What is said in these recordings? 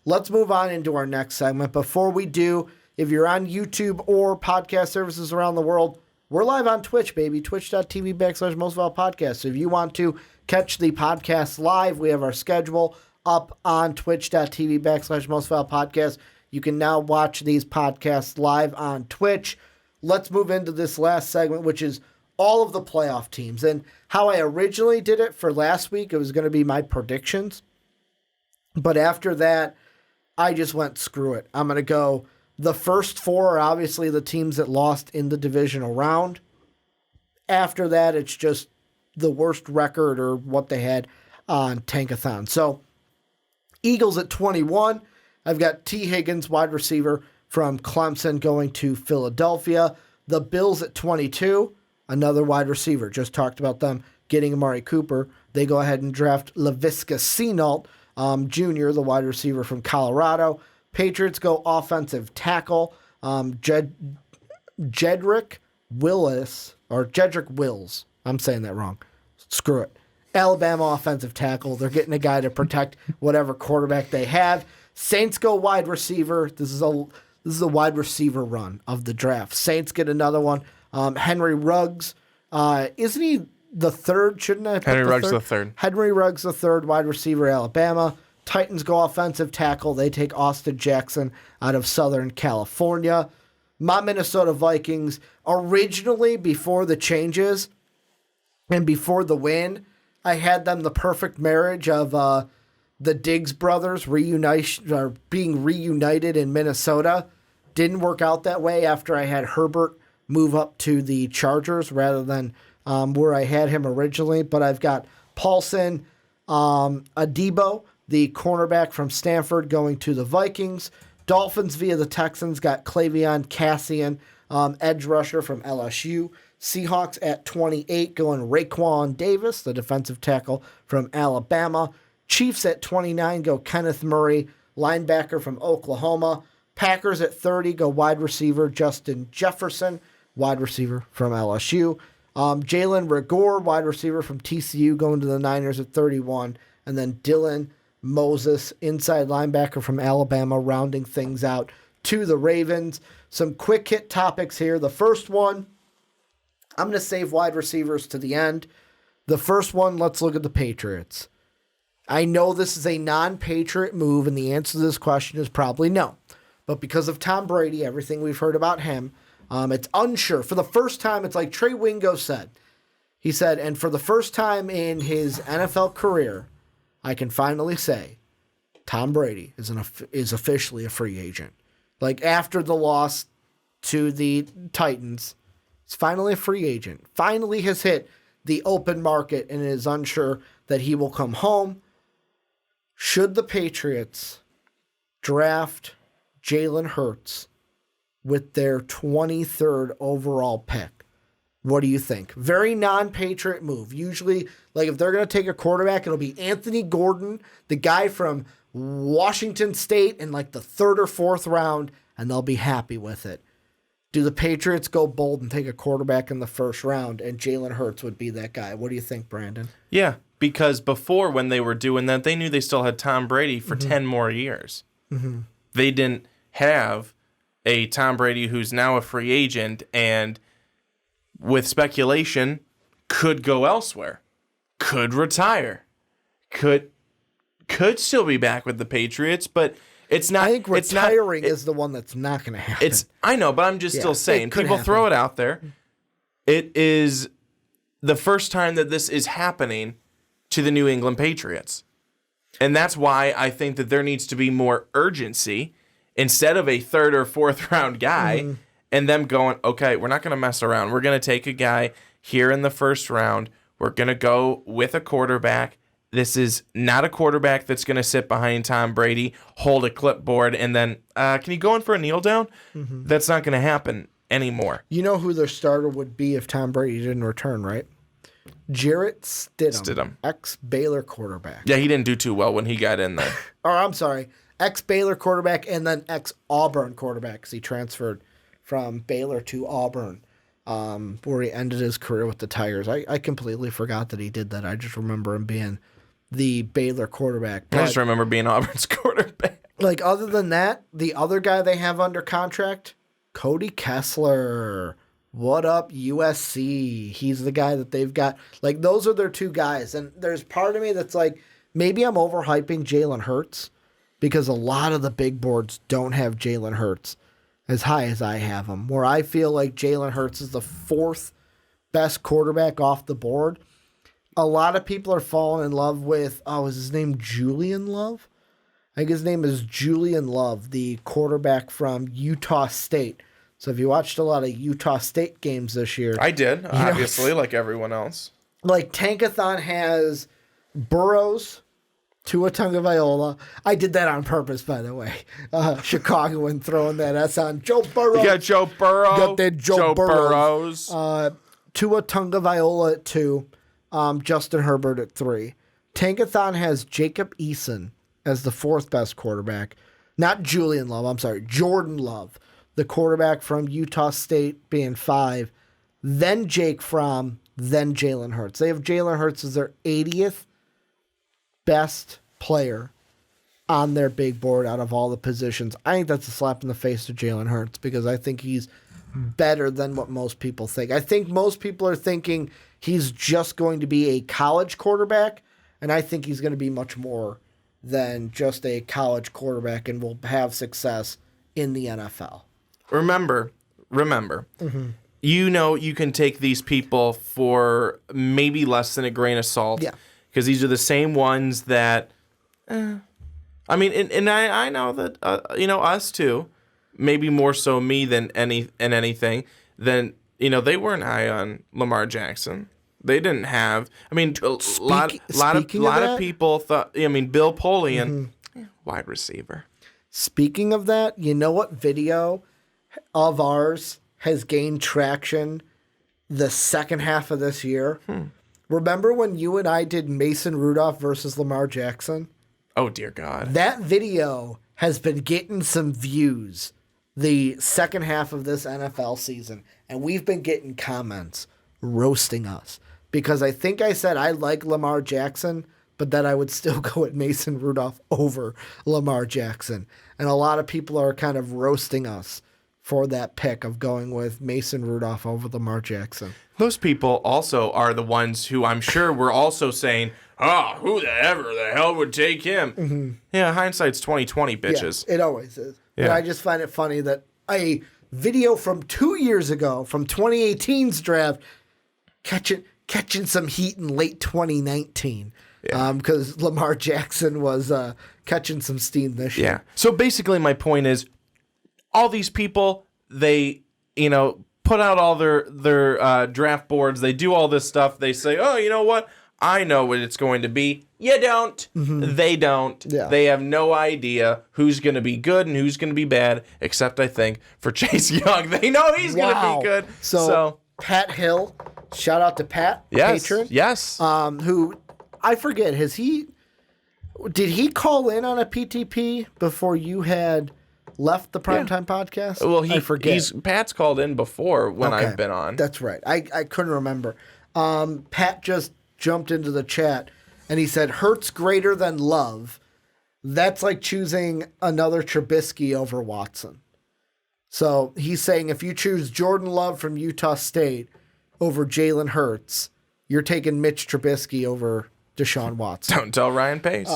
let's move on into our next segment. Before we do, if you're on YouTube or podcast services around the world, we're live on Twitch, baby. Twitch.tv/mostofallpodcast. So if you want to catch the podcast live, we have our schedule up on twitch.tv/mostofallpodcast. You can now watch these podcasts live on Twitch. Let's move into this last segment, which is all of the playoff teams. And how I originally did it for last week, it was going to be my predictions. But after that, I just went, screw it. I'm going to go, the first four are obviously the teams that lost in the divisional round. After that, it's just the worst record or what they had on Tankathon. So, Eagles at 21. I've got T. Higgins, wide receiver from Clemson, going to Philadelphia. The Bills at 22. Another wide receiver. Just talked about them getting Amari Cooper. They go ahead and draft Laviska Shenault, Jr., the wide receiver from Colorado. Patriots go offensive tackle. Jedrick Wills. I'm saying that wrong. Screw it. Alabama offensive tackle. They're getting a guy to protect whatever quarterback they have. Saints go wide receiver. This is a wide receiver run of the draft. Saints get another one. Henry Ruggs. Isn't he the third? Shouldn't I? Henry Ruggs the third. Henry Ruggs the third, wide receiver, Alabama. Titans go offensive tackle. They take Austin Jackson out of Southern California. My Minnesota Vikings, originally before the changes and before the win, I had them the perfect marriage of the Diggs brothers being reunited in Minnesota. Didn't work out that way after I had Herbert move up to the Chargers rather than where I had him originally. But I've got Paulson, Adebo, the cornerback from Stanford, going to the Vikings. Dolphins via the Texans got Clavion Cassian, edge rusher from LSU. Seahawks at 28 going Raekwon Davis, the defensive tackle from Alabama. Chiefs at 29 go Kenneth Murray, linebacker from Oklahoma. Packers at 30 go wide receiver Justin Jefferson, wide receiver from LSU. Jalen Reagor, wide receiver from TCU, going to the Niners at 31. And then Dylan Moses, inside linebacker from Alabama, rounding things out to the Ravens. Some quick hit topics here. The first one, I'm going to save wide receivers to the end. The first one, let's look at the Patriots. I know this is a non-Patriot move, and the answer to this question is probably no. But because of Tom Brady, everything we've heard about him, it's unsure. For the first time, it's like Trey Wingo said. He said, and for the first time in his NFL career, I can finally say Tom Brady is officially a free agent. Like after the loss to the Titans, he's finally a free agent. Finally has hit the open market and is unsure that he will come home. Should the Patriots draft Jalen Hurts with their 23rd overall pick? What do you think? Very non-Patriot move. Usually, like if they're going to take a quarterback, it'll be Anthony Gordon, the guy from Washington State, in like the third or fourth round, and they'll be happy with it. Do the Patriots go bold and take a quarterback in the first round, and Jalen Hurts would be that guy? What do you think, Brandon? Yeah, because before when they were doing that, they knew they still had Tom Brady for 10 more years. Mm-hmm. They didn't have a Tom Brady who's now a free agent and with speculation, could go elsewhere, could retire, could still be back with the Patriots, but it's not. I think retiring is the one that's not going to happen. I know, but I'm just still saying. People throw it out there. It is the first time that this is happening to the New England Patriots, and that's why I think that there needs to be more urgency instead of a third or fourth round guy. Mm-hmm. And them going, okay, we're not going to mess around. We're going to take a guy here in the first round. We're going to go with a quarterback. This is not a quarterback that's going to sit behind Tom Brady, hold a clipboard, and then, can you go in for a kneel down? Mm-hmm. That's not going to happen anymore. You know who their starter would be if Tom Brady didn't return, right? Jarrett Stidham. Ex-Baylor quarterback. Yeah, he didn't do too well when he got in there. I'm sorry. Ex-Baylor quarterback and then ex-Auburn quarterback because he transferred from Baylor to Auburn, where he ended his career with the Tigers. I completely forgot that he did that. I just remember him being the Baylor quarterback. I just remember being Auburn's quarterback. Like, other than that, the other guy they have under contract, Cody Kessler. What up, USC? He's the guy that they've got. Like, those are their two guys. And there's part of me that's like, maybe I'm overhyping Jalen Hurts because a lot of the big boards don't have Jalen Hurts as high as I have him, where I feel like Jalen Hurts is the fourth best quarterback off the board. A lot of people are falling in love with, is his name Julian Love? I think his name is Julian Love, the quarterback from Utah State. So if you watched a lot of Utah State games this year. I did, obviously, like everyone else. Like Tankathon has Burrows, Tua Tagovailoa. I did that on purpose, by the way. Chicagoan throwing that S on Joe Burrow. You got Joe Burrow. Got that Joe Burrows. Tua Tagovailoa at 2. Justin Herbert at 3. Tankathon has Jacob Eason as the fourth best quarterback. Not Julian Love, I'm sorry. Jordan Love, the quarterback from Utah State, being 5. Then Jake Fromm, then Jalen Hurts. They have Jalen Hurts as their 80th best player on their big board out of all the positions. I think that's a slap in the face to Jalen Hurts because I think he's better than what most people think. I think most people are thinking he's just going to be a college quarterback, and I think he's going to be much more than just a college quarterback and will have success in the NFL. Remember, Mm-hmm. you know you can take these people for maybe less than a grain of salt. Yeah. Because these are the same ones that, I mean, and I know that, us too, maybe more so me than anything, then, they weren't high on Lamar Jackson. They didn't have, a lot of people thought, Bill Polian, wide receiver. Speaking of that, you know what video of ours has gained traction the second half of this year? Remember when you and I did Mason Rudolph versus Lamar Jackson? Oh, dear God. That video has been getting some views the second half of this NFL season, and we've been getting comments roasting us. Because I think I said I like Lamar Jackson, but that I would still go with Mason Rudolph over Lamar Jackson. And a lot of people are kind of roasting us for that pick of going with Mason Rudolph over Lamar Jackson. Those people also are the ones who I'm sure were also saying, who the hell would take him? Mm-hmm. Yeah, hindsight's 20/20, bitches. Yeah, it always is. Yeah. But I just find it funny that a video from 2 years ago, from 2018's draft, catching some heat in late 2019. Because Lamar Jackson was catching some steam this year. Yeah. So basically my point is all these people, they, put out all their draft boards. They do all this stuff. They say, oh, you know what? I know what it's going to be. You don't. Mm-hmm. They don't. Yeah. They have no idea who's going to be good and who's going to be bad, except I think for Chase Young. They know he's going to be good. So Pat Hill, shout out to Pat, patron. Yes. Who, I forget, did he call in on a PTP before you had left the Primetime Podcast? Well, I forget. Pat's called in before when I've been on. That's right. I couldn't remember. Pat just jumped into the chat and he said, Hurts greater than Love. That's like choosing another Trubisky over Watson. So he's saying if you choose Jordan Love from Utah State over Jalen Hurts, you're taking Mitch Trubisky over Deshaun Watson. Don't tell Ryan Pace.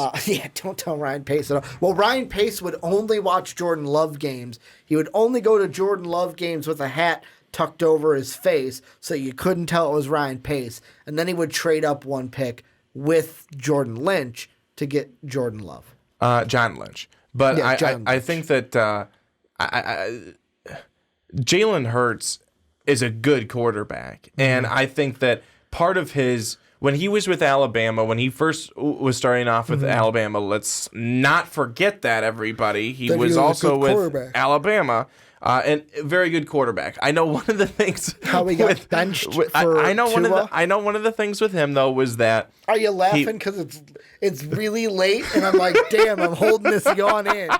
Don't tell Ryan Pace at all. Well, Ryan Pace would only watch Jordan Love games. He would only go to Jordan Love games with a hat tucked over his face so you couldn't tell it was Ryan Pace. And then he would trade up one pick with Jordan Lynch to get Jordan Love. John Lynch. But yeah, I think that Jalen Hurts is a good quarterback. Mm-hmm. And I think that part of his... When he was with Alabama, when he first was starting off with Alabama, let's not forget that, everybody. He was also with Alabama, and a very good quarterback. I know one of the things how he got benched for I know Tua? one of the things with him though was that. Are you laughing because it's really late and I'm like, damn, I'm holding this yawn in.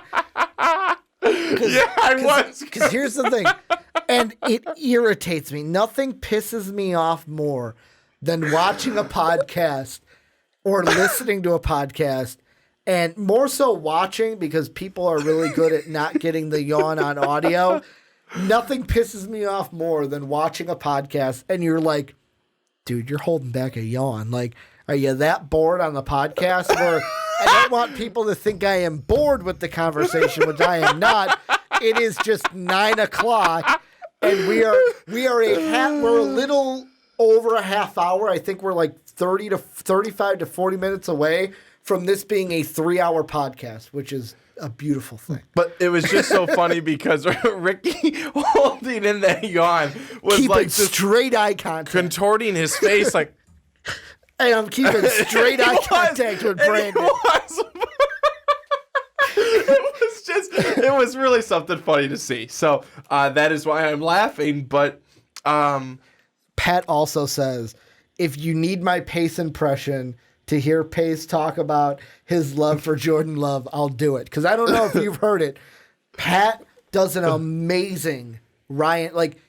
Yeah, I was. Because here's the thing, and it irritates me. Nothing pisses me off more than watching a podcast or listening to a podcast And more so watching, because people are really good at not getting the yawn on audio. Nothing pisses me off more than watching a podcast and you're like, dude, you're holding back a yawn. Like, are you that bored on the podcast? Where I don't want people to think I am bored with the conversation, which I am not. It is just 9:00, and we're a little over a half hour. I think we're like 35 to 40 minutes away from this being a 3-hour podcast, which is a beautiful thing. But it was just so funny because Ricky holding in that yawn was keeping like straight eye contact, contorting his face like. Hey, I'm keeping straight eye contact with Brandon. It was really something funny to see. So that is why I'm laughing. But Pat also says, if you need my Pace impression to hear Pace talk about his love for Jordan Love, I'll do it. Because I don't know if you've heard it. Pat does an amazing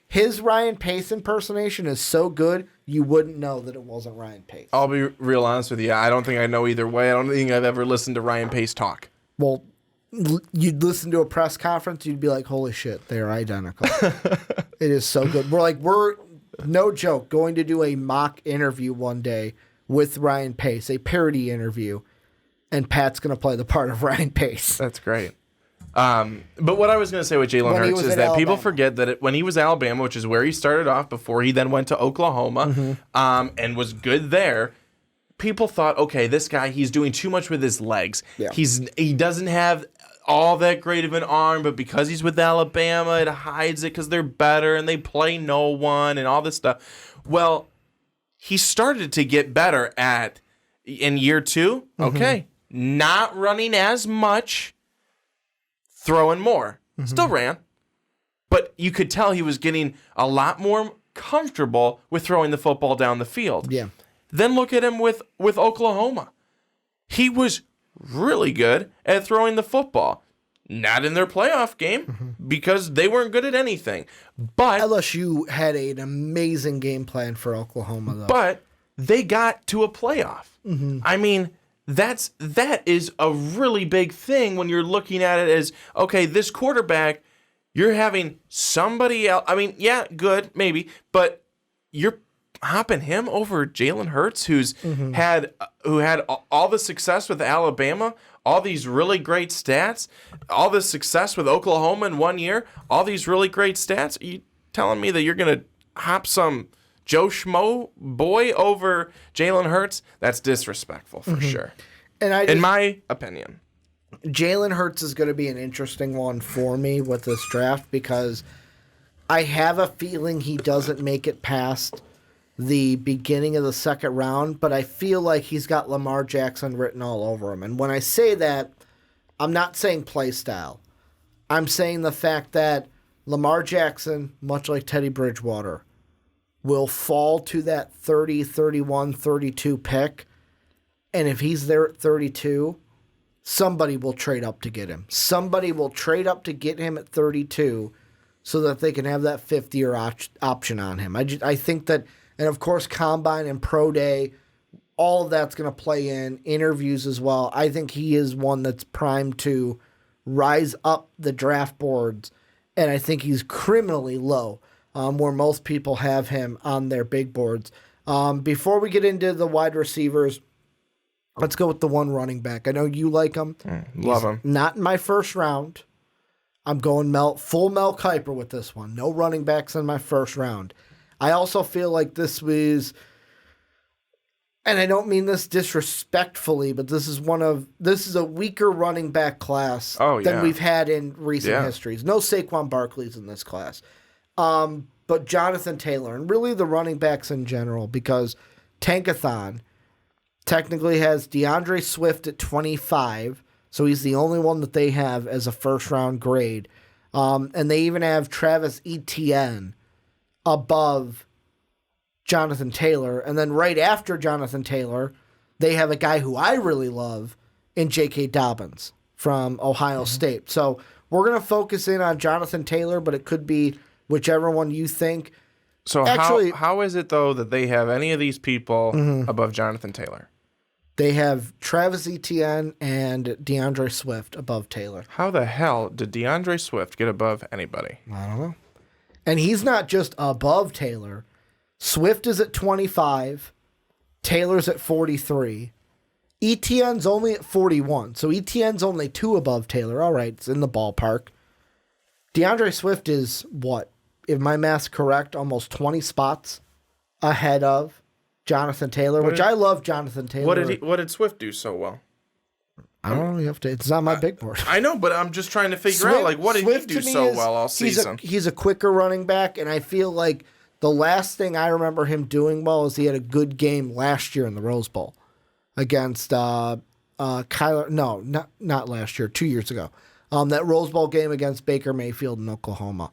his Ryan Pace impersonation is so good, you wouldn't know that it wasn't Ryan Pace. I'll be real honest with you. I don't think I know either way. I don't think I've ever listened to Ryan Pace talk. Well, you'd listen to a press conference, you'd be like, holy shit, they're identical. It is so good. We're no joke, going to do a mock interview one day with Ryan Pace, a parody interview, and Pat's going to play the part of Ryan Pace. That's great. But what I was going to say with Jalen Hurts is that people forget that when he was at Alabama, which is where he started off before he then went to Oklahoma, and was good there, people thought, okay, this guy, he's doing too much with his legs. Yeah. He doesn't have all that great of an arm, but because he's with Alabama, it hides it because they're better and they play no one and all this stuff. Well, he started to get better in year 2. Okay, not running as much, throwing more. Still ran, but you could tell he was getting a lot more comfortable with throwing the football down the field. Yeah. Then look at him with Oklahoma. He was really good at throwing the football. Not in their playoff game because they weren't good at anything. But LSU had an amazing game plan for Oklahoma, though. But they got to a playoff. I mean, that is a really big thing when you're looking at it as, okay, this quarterback, you're having somebody else. I mean, yeah, good, maybe, but you're hopping him over Jalen Hurts, who had all the success with Alabama, all these really great stats, all the success with Oklahoma in 1 year, all these really great stats. Are you telling me that you're going to hop some Joe Schmo boy over Jalen Hurts? That's disrespectful for sure. And in my opinion, Jalen Hurts is going to be an interesting one for me with this draft because I have a feeling he doesn't make it past the beginning of the second round, but I feel like he's got Lamar Jackson written all over him. And when I say that, I'm not saying play style. I'm saying the fact that Lamar Jackson, much like Teddy Bridgewater, will fall to that 30, 31, 32 pick. And if he's there at 32, somebody will trade up to get him. Somebody will trade up to get him at 32 so that they can have that 50-year option on him. I think that, and of course, Combine and Pro Day, all of that's going to play in, interviews as well. I think he is one that's primed to rise up the draft boards, and I think he's criminally low, where most people have him on their big boards. Before we get into the wide receivers, let's go with the one running back. I know you like him. Love him. Not in my first round. I'm going full Mel Kiper with this one. No running backs in my first round. I also feel like this was, and I don't mean this disrespectfully, but this is a weaker running back class than we've had in recent histories. No Saquon Barkley's in this class. But Jonathan Taylor, and really the running backs in general, because Tankathon technically has DeAndre Swift at 25, so he's the only one that they have as a first-round grade. And they even have Travis Etienne above Jonathan Taylor. And then right after Jonathan Taylor, they have a guy who I really love in J.K. Dobbins from Ohio State. So we're going to focus in on Jonathan Taylor, but it could be whichever one you think. So actually, how is it, though, that they have any of these people above Jonathan Taylor? They have Travis Etienne and DeAndre Swift above Taylor. How the hell did DeAndre Swift get above anybody? I don't know. And he's not just above Taylor. Swift is at 25. Taylor's at 43. Etienne's only at 41. So Etienne's only 2 above Taylor. All right, it's in the ballpark. DeAndre Swift is what? If my math's correct, almost 20 spots ahead of Jonathan Taylor, I love Jonathan Taylor. What did Swift do so well? I don't know. You have to. It's not my big board. I know, but I'm just trying to figure out what did he do so well all season? He's a quicker running back, and I feel like the last thing I remember him doing well is he had a good game last year in the Rose Bowl against Kyler. No, not last year. 2 years ago. That Rose Bowl game against Baker Mayfield in Oklahoma.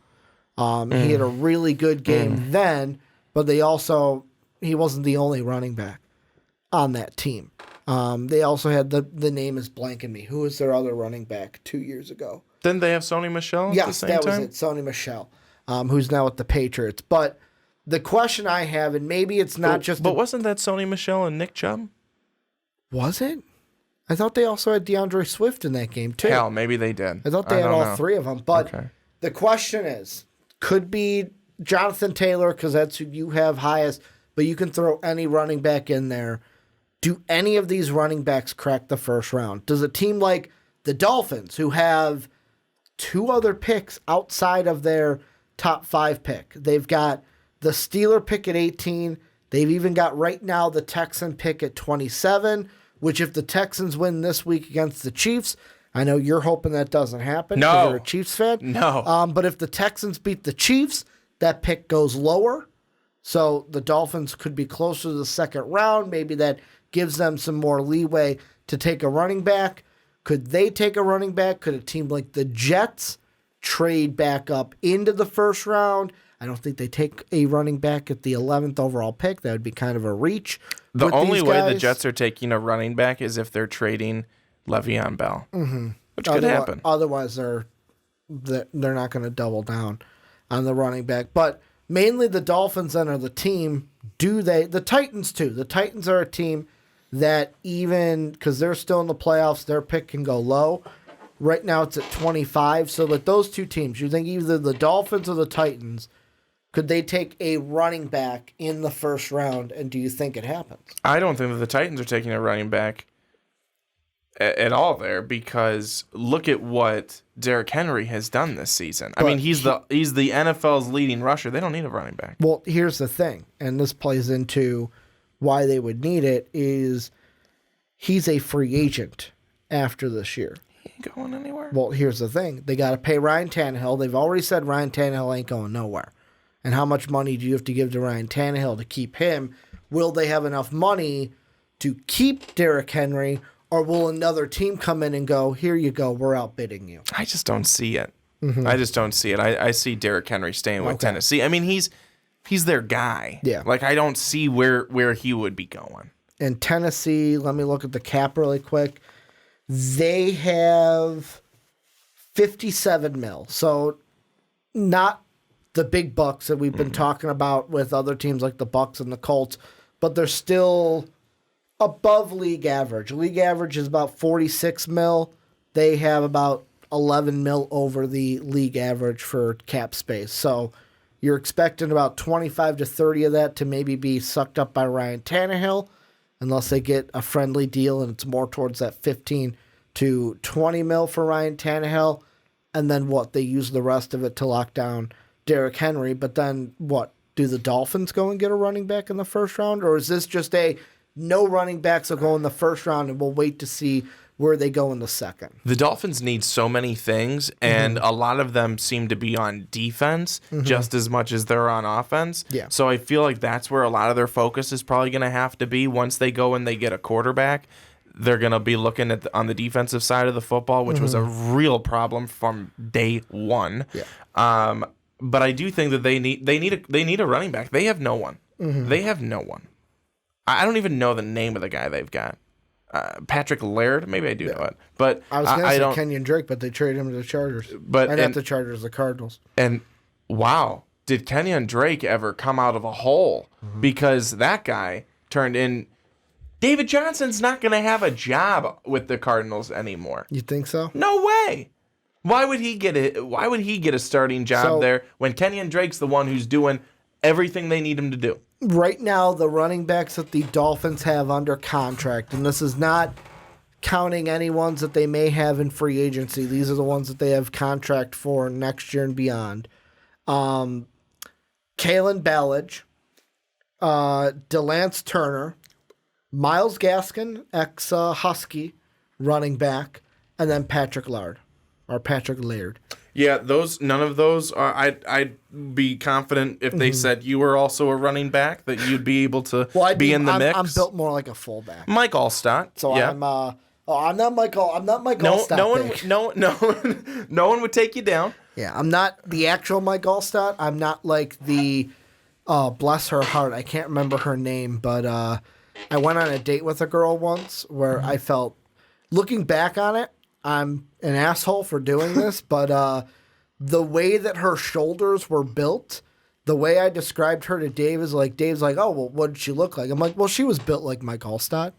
He had a really good game then, but he wasn't the only running back on that team. They also had the name is blanking me. Who was their other running back 2 years ago? Didn't they have Sony Michel at the same time? Yes, that was it. Sony Michel, who's now with the Patriots. But the question I have, and maybe it's not just... But wasn't that Sony Michel and Nick Chubb? Was it? I thought they also had DeAndre Swift in that game, too. Hell, maybe they did. I thought they had all 3 of them. But the question is, could be Jonathan Taylor, because that's who you have highest, but you can throw any running back in there. Do any of these running backs crack the first round? Does a team like the Dolphins, who have 2 other picks outside of their top 5 pick, they've got the Steeler pick at 18, they've even got right now the Texan pick at 27, which if the Texans win this week against the Chiefs, I know you're hoping that doesn't happen because you're a Chiefs fan. No. But if the Texans beat the Chiefs, that pick goes lower. So the Dolphins could be closer to the second round. Maybe that gives them some more leeway to take a running back. Could they take a running back? Could a team like the Jets trade back up into the first round? I don't think they take a running back at the 11th overall pick. That would be kind of a reach. The only way the Jets are taking a running back is if they're trading Le'Veon Bell, which could happen. Otherwise, they're not going to double down on the running back. But mainly the Dolphins then are the team. The Titans too. The Titans are a team that even, because they're still in the playoffs, their pick can go low. Right now it's at 25. So with those 2 teams, you think either the Dolphins or the Titans, could they take a running back in the first round, and do you think it happens? I don't think that the Titans are taking a running back at all there, because look at what Derrick Henry has done this season. I mean, he's the NFL's leading rusher. They don't need a running back. Well, here's the thing, and this plays into why they would need it, is he's a free agent after this year. He ain't going anywhere. Well, here's the thing. They got to pay Ryan Tannehill. They've already said Ryan Tannehill ain't going nowhere. And how much money do you have to give to Ryan Tannehill to keep him? Will they have enough money to keep Derrick Henry, or will another team come in and go, here you go, we're outbidding you? I just don't see it. I just don't see it. I see Derrick Henry staying with Tennessee. I mean, he's their guy. Yeah. Like, I don't see where he would be going. And Tennessee, let me look at the cap really quick. They have 57 mil. So not the big bucks that we've been talking about with other teams like the Bucks and the Colts, but they're still above league average. League average is about 46 mil. They have about 11 mil over the league average for cap space. So you're expecting about 25 to 30 of that to maybe be sucked up by Ryan Tannehill, unless they get a friendly deal and it's more towards that 15 to 20 mil for Ryan Tannehill. And then what? They use the rest of it to lock down Derrick Henry. But then what? Do the Dolphins go and get a running back in the first round? Or is this just no running backs will go in the first round and we'll wait to see where they go in the second? The Dolphins need so many things, and a lot of them seem to be on defense just as much as they're on offense. Yeah. So I feel like that's where a lot of their focus is probably going to have to be once they go and they get a quarterback. They're going to be looking at on the defensive side of the football, which was a real problem from day one. Yeah. But I do think that they need a running back. They have no one. They have no one. I don't even know the name of the guy they've got. Patrick Laird, maybe I do know it, but I was going to say Kenyon Drake, but they traded him to the Chargers. But not the Chargers, the Cardinals. And wow, did Kenyon Drake ever come out of a hole? Because that guy turned in David Johnson's not going to have a job with the Cardinals anymore. You think so? No way. Why would he get a starting job there when Kenyon Drake's the one who's doing everything they need him to do? Right now, the running backs that the Dolphins have under contract, and this is not counting any ones that they may have in free agency. These are the ones that they have contract for next year and beyond. Kalen Ballage, DeLance Turner, Myles Gaskin, ex-Husky, running back, and then Patrick Laird. Yeah, none of those are. I'd be confident if they said you were also a running back that you'd be able to be in the mix. I'm built more like a fullback. Mike Allstott. So yeah. I'm not Michael. I'm not Mike Allstott. No one would take you down. Yeah, I'm not the actual Mike Allstott. I'm not like the bless her heart. I can't remember her name, but I went on a date with a girl once where I felt, looking back on it, I'm an asshole for doing this, but the way that her shoulders were built, the way I described her to Dave is like, Dave's like, oh, well, what did she look like? I'm like, well, she was built like Mike Allstott.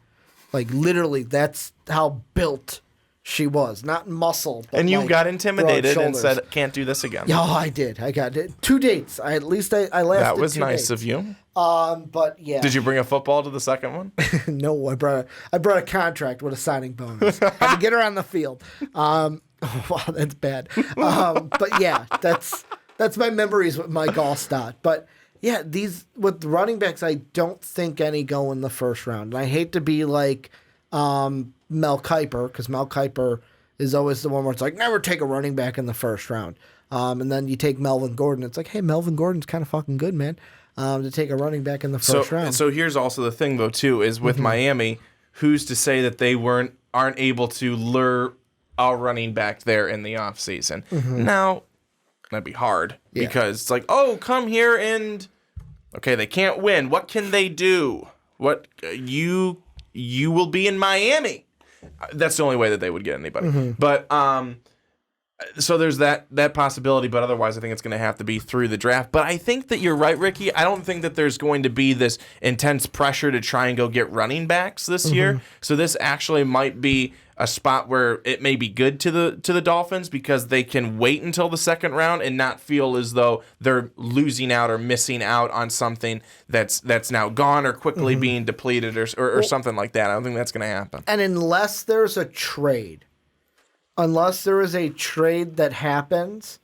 Like, literally, that's how built she was. Not muscle, but and you like got intimidated and said, can't do this again. Yeah, I did. I got it. 2 dates. I lasted. That was 2 nice dates. of you. But yeah. Did you bring a football to the second one? No, I brought a contract with a signing bonus. I had to get her on the field. Wow, that's bad. But yeah, that's my memories with Mike Allstott. But yeah, with running backs, I don't think any go in the first round. And I hate to be like Mel Kiper, because Mel Kiper is always the one where it's like, never take a running back in the first round. And then you take Melvin Gordon. It's like, hey, Melvin Gordon's kind of fucking good, man. To take a running back in the first round. So here's also the thing, though, too, is with Miami, who's to say that they aren't able to lure a running back there in the offseason? Now, that'd be hard because it's like, oh, come here and okay, they can't win. What can they do? What you will be in Miami. That's the only way that they would get anybody. But so there's that possibility, but otherwise I think it's going to have to be through the draft. But I think that you're right, Ricky. I don't think that there's going to be this intense pressure to try and go get running backs this year. So this actually might be a spot where it may be good to the Dolphins because they can wait until the second round and not feel as though they're losing out or missing out on something that's now gone or quickly being depleted or something like that. I don't think that's going to happen. And unless there's a trade, that happens,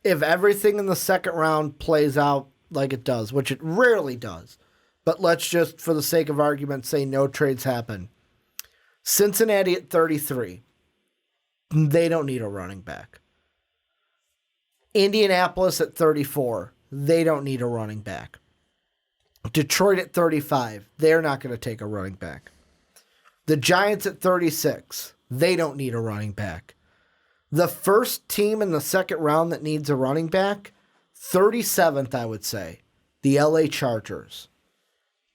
if everything in the second round plays out like it does, which it rarely does, but let's just, for the sake of argument, say no trades happen. Cincinnati at 33, they don't need a running back. Indianapolis at 34, they don't need a running back. Detroit at 35, they're not going to take a running back. The Giants at 36, they don't need a running back. The first team in the second round that needs a running back, 37th, I would say, the LA Chargers.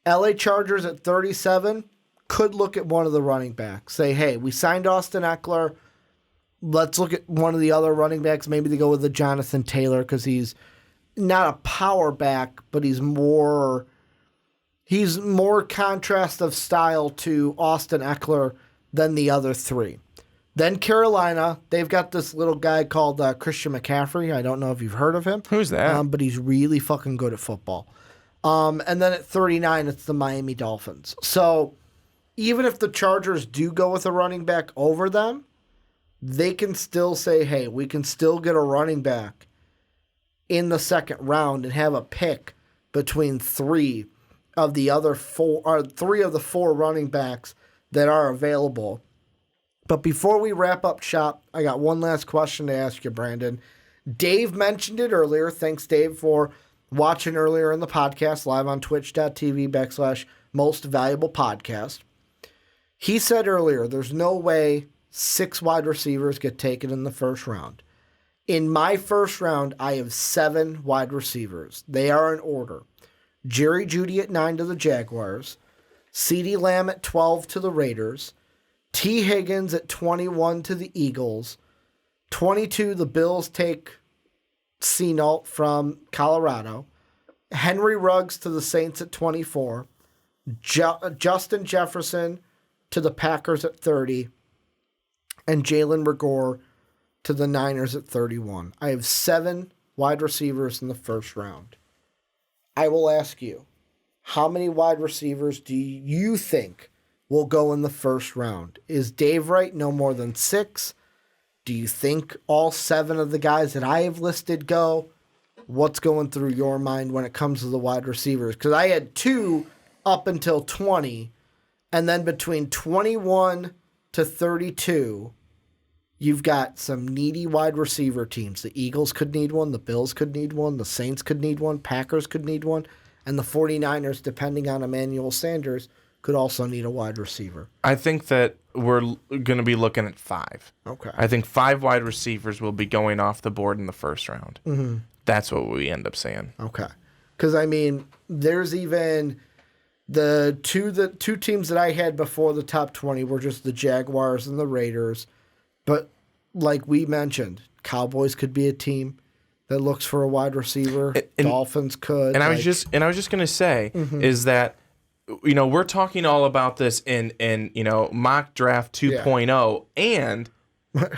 LA Chargers at 37 could look at one of the running backs. Say, hey, we signed Austin Eckler. Let's look at one of the other running backs. Maybe they go with the Jonathan Taylor because he's not a power back, but he's more contrast of style to Austin Eckler than the other three. Then Carolina, they've got this little guy called Christian McCaffrey. I don't know if you've heard of him. Who's that? But he's really fucking good at football. And then at 39, it's the Miami Dolphins. So even if the Chargers do go with a running back over them, they can still say, hey, we can still get a running back in the second round and have a pick between three of the four running backs that are available. But before we wrap up shop, I got one last question to ask you, Brandon. Dave mentioned it earlier. Thanks, Dave, for watching earlier in the podcast, live on twitch.tv/mostvaluablepodcast. He said earlier, there's no way 6 wide receivers get taken in the first round. In my first round, I have 7 wide receivers. They are in order. Jerry Jeudy at 9 to the Jaguars. CeeDee Lamb at 12 to the Raiders. T. Higgins at 21 to the Eagles. 22, the Bills take Senault from Colorado. Henry Ruggs to the Saints at 24. Justin Jefferson to the Packers at 30, and Jalen Reagor to the Niners at 31. I have 7 wide receivers in the first round. I will ask you, how many wide receivers do you think will go in the first round? Is Dave right no more than 6? Do you think all 7 of the guys that I have listed go? What's going through your mind when it comes to the wide receivers? Because I had 2 up until 20, and then between 21 to 32, you've got some needy wide receiver teams. The Eagles could need one, the Bills could need one, the Saints could need one, Packers could need one, and the 49ers, depending on Emmanuel Sanders, could also need a wide receiver. I think that we're going to be looking at 5. Okay. I think 5 wide receivers will be going off the board in the first round. Mm-hmm. That's what we end up saying. Okay. Because, I mean, there's even the two teams that I had before the top 20 were just the Jaguars and the Raiders. But like we mentioned, Cowboys could be a team that looks for a wide receiver. Dolphins could. And I was just going to say is that, you know, we're talking all about this in you know, mock draft 2.0, and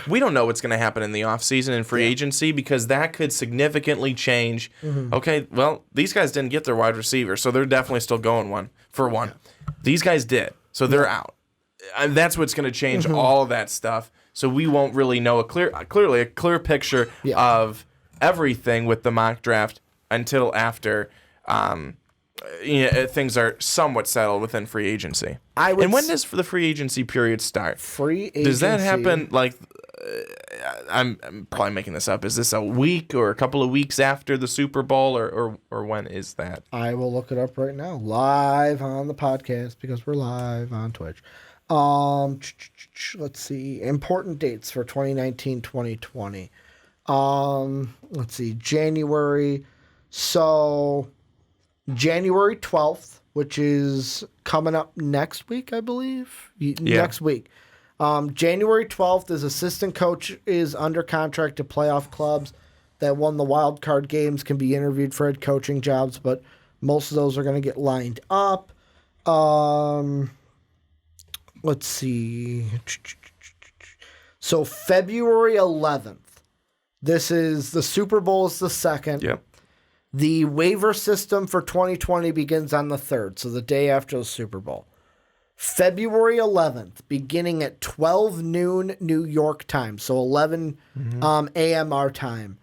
we don't know what's going to happen in the offseason and free agency, because that could significantly change. Okay, well, these guys didn't get their wide receiver, so they're definitely still going one. These guys did, so they're out. And that's what's going to change all of that stuff. So we won't really know clearly a clear picture of everything with the mock draft until after things are somewhat settled within free agency. And when does the free agency period start? Free agency. Does that happen like I'm probably making this up. Is this a week or a couple of weeks after the Super Bowl, or when is that? I will look it up right now, live on the podcast, because we're live on Twitch. Let's see. Important dates for 2019-2020. Let's see. January. So January 12th, which is coming up next week, I believe. Next week. January 12th is assistant coach is under contract to playoff clubs that won the wild card games can be interviewed for head coaching jobs, but most of those are going to get lined up. Let's see. So February 11th. This is the Super Bowl is the 2nd. Yep. The waiver system for 2020 begins on the 3rd, so the day after the Super Bowl. February 11th, beginning at 12 noon New York time, so 11 a.m. our time,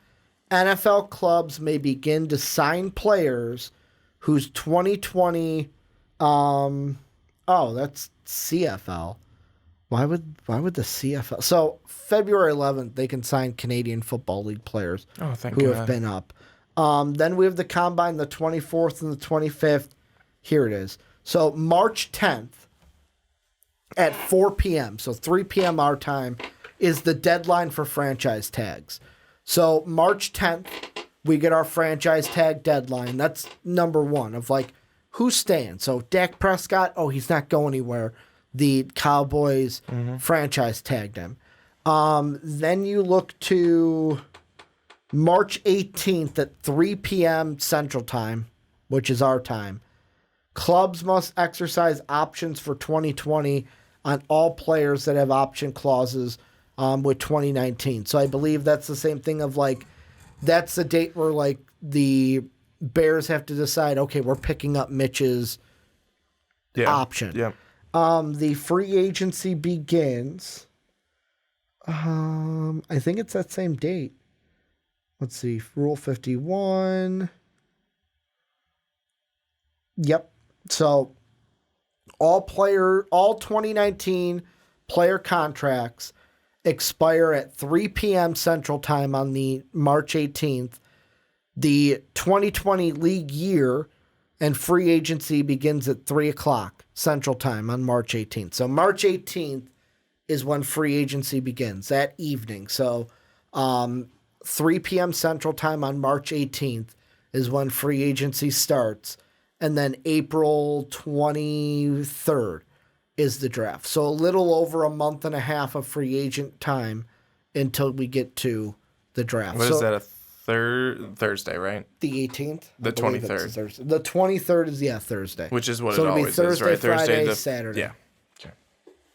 NFL clubs may begin to sign players whose 2020 that's CFL. Why would the CFL? So February 11th, they can sign Canadian Football League players who have been up. Then we have the Combine, the 24th and the 25th. Here it is. So March 10th at 4 p.m., so 3 p.m. our time, is the deadline for franchise tags. So March 10th, we get our franchise tag deadline. That's number 1 of like, who's staying? So Dak Prescott, he's not going anywhere. The Cowboys franchise tagged him. Then you look to March 18th at 3 p.m. Central Time, which is our time. Clubs must exercise options for 2020 on all players that have option clauses with 2019. So I believe that's the same thing of like, that's the date where like the Bears have to decide, okay, we're picking up Mitch's option. Yeah. The free agency begins, I think it's that same date. Let's see, Rule 51. Yep. So all 2019 player contracts expire at 3 p.m. Central Time on the March 18th. The 2020 league year and free agency begins at 3 o'clock Central Time on March 18th. So March 18th is when free agency begins, that evening. So 3 p.m. Central Time on March 18th is when free agency starts. And then April 23rd is the draft. So a little over a month and a half of free agent time until we get to the draft. What is that, a Thursday, right? The 18th. The 23rd. The 23rd is Thursday. Which is what so it always Thursday, is, right? Friday, Thursday, Saturday. Yeah. Okay.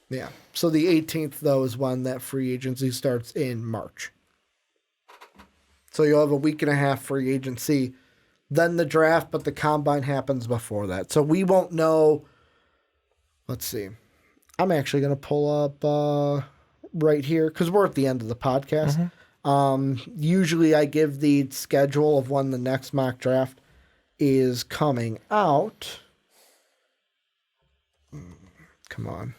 Yeah. So the 18th, though, is when that free agency starts in March. So you'll have a week and a half free agency, then the draft, but the combine happens before that. So we won't know. Let's see. I'm actually going to pull up right here because we're at the end of the podcast. Usually I give the schedule of when the next mock draft is coming out. Come on.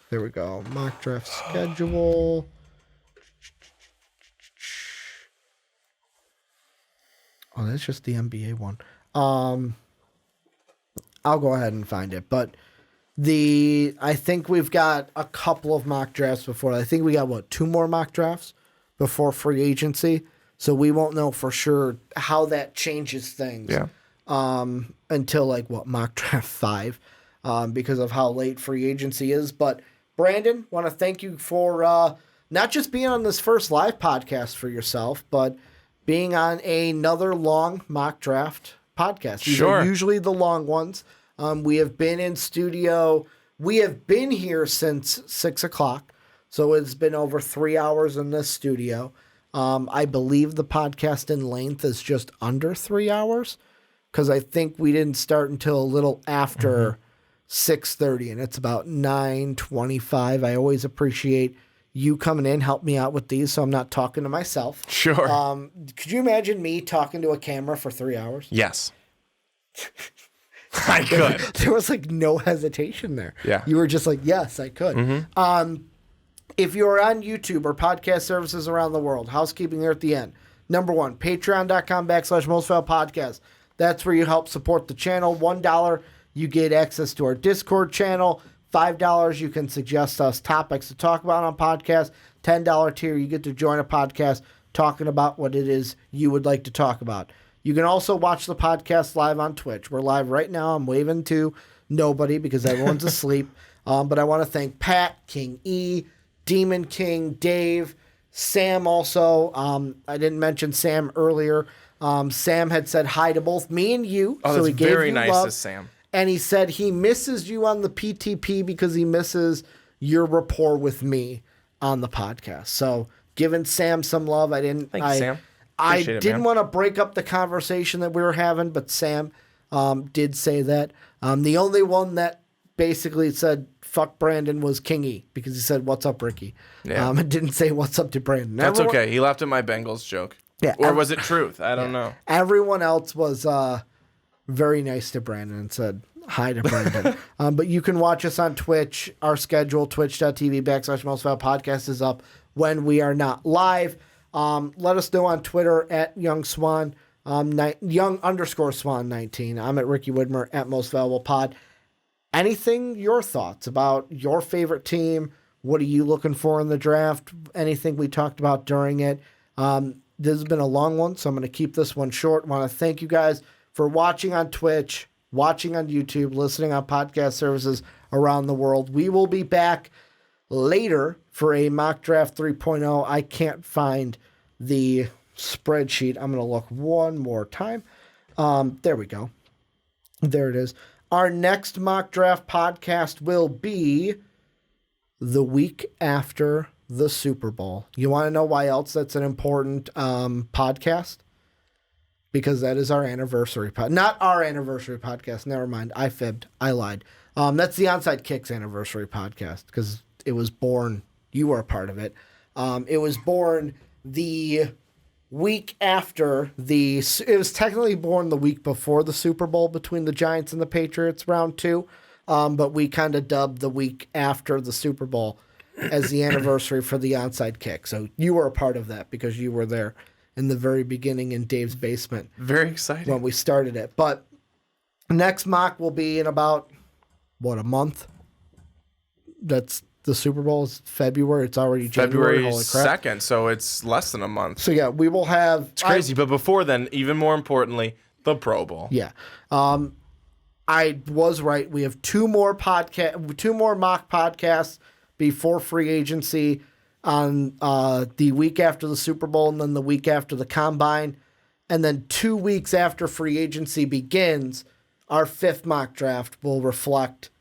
There we go. Mock draft schedule. Oh, that's just the NBA one. I'll go ahead and find it. But I think we've got a couple of mock drafts before. I think we got, 2 more mock drafts before free agency. So we won't know for sure how that changes things. Yeah. Until mock draft 5, because of how late free agency is. But Brandon, want to thank you for not just being on this first live podcast for yourself, but being on another long mock draft podcast. These are usually the long ones. We have been in studio. We have been here since 6 o'clock. So it's been over 3 hours in this studio. I believe the podcast in length is just under 3 hours because I think we didn't start until a little after 6:30 and it's about 9:25. I always appreciate you coming in, help me out with these so I'm not talking to myself. Sure. Could you imagine me talking to a camera for 3 hours? Yes. I could. There was no hesitation there. Yeah. You were just like, yes, I could. If you're on YouTube or podcast services around the world, housekeeping here at the end. Number 1, patreon.com/mostvalepodcast. That's where you help support the channel. $1, you get access to our Discord channel. $5, you can suggest us topics to talk about on podcasts. $10 tier, you get to join a podcast talking about what it is you would like to talk about. You can also watch the podcast live on Twitch. We're live right now. I'm waving to nobody because everyone's asleep. But I want to thank Pat, King E, Demon King, Dave, Sam also. I didn't mention Sam earlier. Sam had said hi to both me and you. Oh, so that's he gave very you nice love. of Sam. And he said he misses you on the PTP because he misses your rapport with me on the podcast. So giving Sam some love. Thanks, Sam. I didn't want to break up the conversation that we were having, but Sam did say that. The only one that basically said fuck Brandon was King E because he said, "What's up, Ricky?" Yeah. It didn't say what's up to Brandon. That's okay. He laughed at my Bengals joke. Yeah. Or was it truth? I don't know. Everyone else was very nice to Brandon and said hi to Brandon. But you can watch us on Twitch. Our schedule, twitch.tv/mostvalepodcast is up when we are not live. Let us know on Twitter at YoungSwan, young_Swan19. I'm at Ricky Widmer at Most Valuable Pod. Anything, your thoughts about your favorite team? What are you looking for in the draft? Anything we talked about during it? This has been a long one, so I'm going to keep this one short. I want to thank you guys for watching on Twitch, watching on YouTube, listening on podcast services around the world. We will be back later for a mock draft 3.0. I can't find the spreadsheet. I'm going to look one more time. There we go. There it is. Our next mock draft podcast will be the week after the Super Bowl. You want to know why else that's an important podcast? Because that is our anniversary not our anniversary podcast. Never mind. I fibbed. I lied. That's the Onside Kicks anniversary podcast because it was born. You were a part of it. It was born the week after it was technically born the week before the Super Bowl between the Giants and the Patriots round 2. But we kind of dubbed the week after the Super Bowl as the anniversary for the Onside Kick. So you were a part of that because you were there in the very beginning in Dave's basement. Very exciting. When we started it. But next mock will be in about, a month? That's the Super Bowl is February. It's already January. February 2nd, so it's less than a month. So, yeah, we will have... It's crazy, but before then, even more importantly, the Pro Bowl. Yeah. I was right. We have two more mock podcasts before free agency. on the week after the Super Bowl and then the week after the Combine. And then 2 weeks after free agency begins, our 5th mock draft will reflect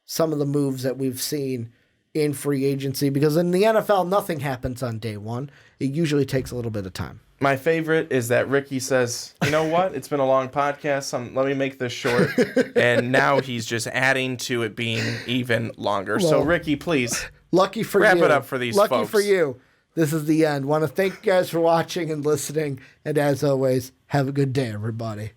some of the moves that we've seen in free agency. Because in the NFL, nothing happens on day one. It usually takes a little bit of time. My favorite is that Ricky says, you know what? It's been a long podcast. Let me make this short. And now he's just adding to it being even longer. Well, so, Ricky, please. Lucky for wrap you. It up for these folks. Lucky for you. This is the end. Want to thank you guys for watching and listening. And as always, have a good day, everybody.